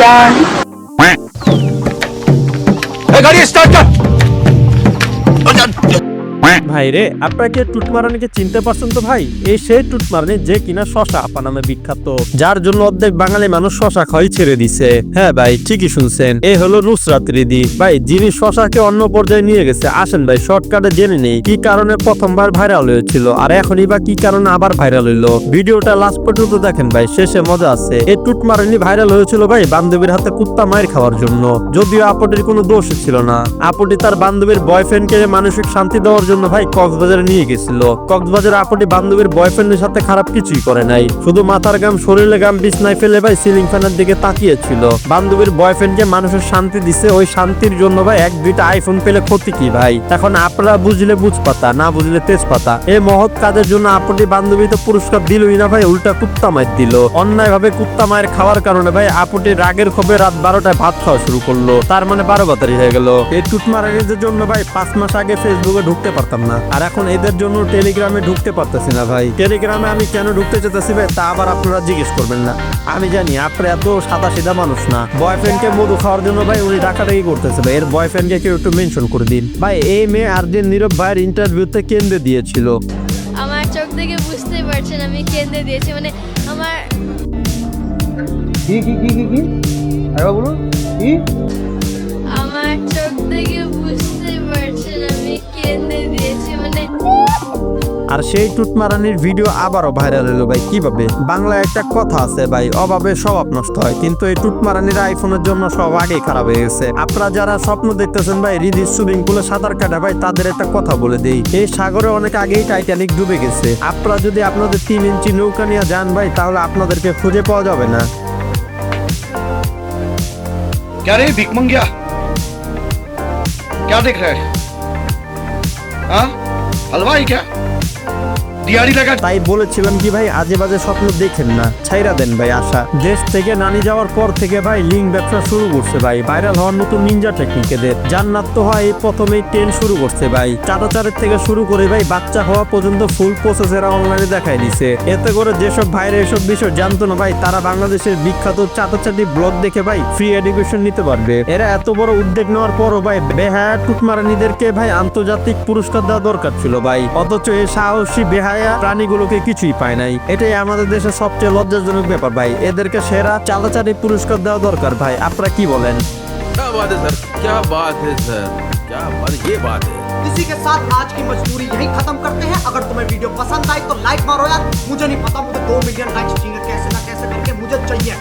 जान। गाड़ी स्टार्ट कर। ভাই রে, আপনারা কি টুটমারানিকে চিনতে পারছেন তো ভাই? এই সেই টুটমারানি যে কিনা শশা আপা নামে বিখ্যাত, যার জন্য অর্ধেক বাঙালি মানুষ শশা খাওয়াই ছেড়ে দিছে। হ্যাঁ ভাই, ঠিকই শুনছেন, এ হলো নুসরাত রিদি ভাই, যিনি শশাকে অন্য পর্যায়ে নিয়ে গেছে। আসেন ভাই শর্টকাটে জেনে নেই কি কারণে প্রথমবার ভাইরাল হয়েছিল আর এখনই বা কি কারণে আবার ভাইরাল হইলো। ভিডিওটা লাস্ট পর্যন্ত দেখেন ভাই, শেষে মজা আছে। এই টুটমারানি ভাইরাল হয়েছিল ভাই বান্ধবীর হাতে কুত্তা মায়ের খাওয়ার জন্য। যদিও আপুটির কোনো দোষ ছিল না, আপুটি তার বান্ধবীর বয়ফ্রেন্ডকে মানসিক শান্তি দেওয়ার জন্য ভাই কক্সবাজারে নিয়ে গেছিল। কক্সবাজারে আপুটি বান্ধবীর বয়ফ্রেন্ডের সাথে খারাপ কিছুই করে নাই, শুধু মাথার গাম শরীরে গাম বিছনায় ফেলে ভাই সিলিং ফ্যানের দিকে তাকিয়েছিল। বান্ধবীর বয়ফ্রেন্ডকে মানুষের শান্তি দিছে, ওই শান্তির জন্য ভাই এক দুইটা আইফোন পেলে ক্ষতি কি ভাই? এখন আপনারা বুঝলে বুঝপাতা, না বুঝলে তেজপাতা। এই মহৎ কাজের জন্য আপুটি বান্ধবী তো পুরস্কার দিলই না ভাই, উল্টা কুত্তা মায়ের দিল। অন্যায় ভাবে কুত্তা মায়ের খাওয়ার কারণে ভাই আপুটি রাগের ক্ষোভে রাত 12টায় ভাত খাওয়া শুরু করলো। তার মানে 12 বাতারি হয়ে গেল। এই টুটমারানিদের জন্য ভাই 5 মাস আগে ফেসবুকে ঢুকতে পারতাম না, আর এখন এদের জন্য টেলিগ্রামে ঢুকতে পারতেছি না ভাই। টেলিগ্রামে আমি কেন ঢুকতে চাইতেছি ভাই তা আবার আপনারা জিজ্ঞেস করবেন না। আমি জানি আপনারা এত সাদা সিধা মানুষ না। বয়ফ্রেন্ডকে মধু খাওয়ার জন্য ভাই উনি ডাকাডাকি করতেছে ভাই, এর বয়ফ্রেন্ডকে কেউ একটু মেনশন করে দিন ভাই। এই মেয়ে আরজেন নীরব ভাইয়ের ইন্টারভিউতে কেন্দ্রে দিয়েছিল। আমার চোখ দেখে বুঝতেই পারছেন আমি কেঁদে দিয়েছি, মানে আমার কি আরে বলুন কি? আমার চোখ দেখে বুঝতেই পারছেন আমি কেঁদে দিয়েছি, মানে আর সেই টুটমারানির ভিডিও আবারও ভাইরাল হলো ভাই। কিভাবে? বাংলায় একটা কথা আছে ভাই, অভাবে স্বভাব নষ্ট হয়, কিন্তু এই টুটমারানির আইফোনের জন্য সব আগেই খারাপ হয়ে গেছে। আপনারা যারা স্বপ্ন দেখতেছেন ভাই রিদির সুইমিং পুলে সাঁতার কাটা ভাই, তাদের একটা কথা বলে দেই, এই সাগরে অনেক আগেই টাইটানিক ডুবে গেছে। আপনারা যদি আপনাদের 3 ইঞ্চি নৌকা নিয়ে যান ভাই, তাহলে আপনাদেরকে খুঁজে পাওয়া যাবে না। क्या रे भिख मंगिया, क्या देख रहा है? हाँ, हलवाई क्या? दिहाड़ी लगा। তাই বলেছিলাম কি ভাই, আজে বাজে স্বপ্ন দেখেন না, ছাইরা দেন ভাই আশা। দেশ থেকে নানি যাওয়ার পর থেকে ভাই লিঙ্ক ব্যবসা শুরু করছে ভাই, ভাইরাল হওয়ার নতুন নিনজা টেকনিক এদের। জান্নাত তো হয় এই প্রথমেই ট্রেন শুরু করছে ভাই, চাটাচারের থেকে শুরু করে ভাই বাচ্চা হওয়া পর্যন্ত ফুল প্রসেস এরা অনলাইনে দেখাই দিছে। এতে করে যেসব ভাইরা এসব বিষয় জানতো না ভাই, তারা বাংলাদেশের বিখ্যাত চাটাচাটি ব্লগ দেখে ভাই ফ্রি এডুকেশন নিতে পারবে। এরা এত বড় উদ্যোগ নেওয়ার পরও ভাই বেহায়া টুটমারানিদেরকে ভাই আন্তর্জাতিক পুরস্কার দেওয়া দরকার ছিল ভাই, অথচ এই সাহসী বেহায়া প্রাণীগুলোকে কিছুই পায় নাই। এটাই আমাদের দেশের সবচেয়ে লজ্জাজনক ব্যাপার ভাই, এদেরকে সেরা চালাচারি পুরস্কার দেওয়া দরকার ভাই। আপনারা কি বলেন? क्या बात है सर, क्या बात है सर, क्या बात, ये बात है। इसी के साथ आज की मजदूरी यही खत्म करते हैं। अगर तुम्हें वीडियो पसंद आई तो लाइक मारो यार, मुझे नहीं पता, मुझे 2 मिलियन लाइक्स चाहिए कैसे ना कैसे करके मुझे चाहिए।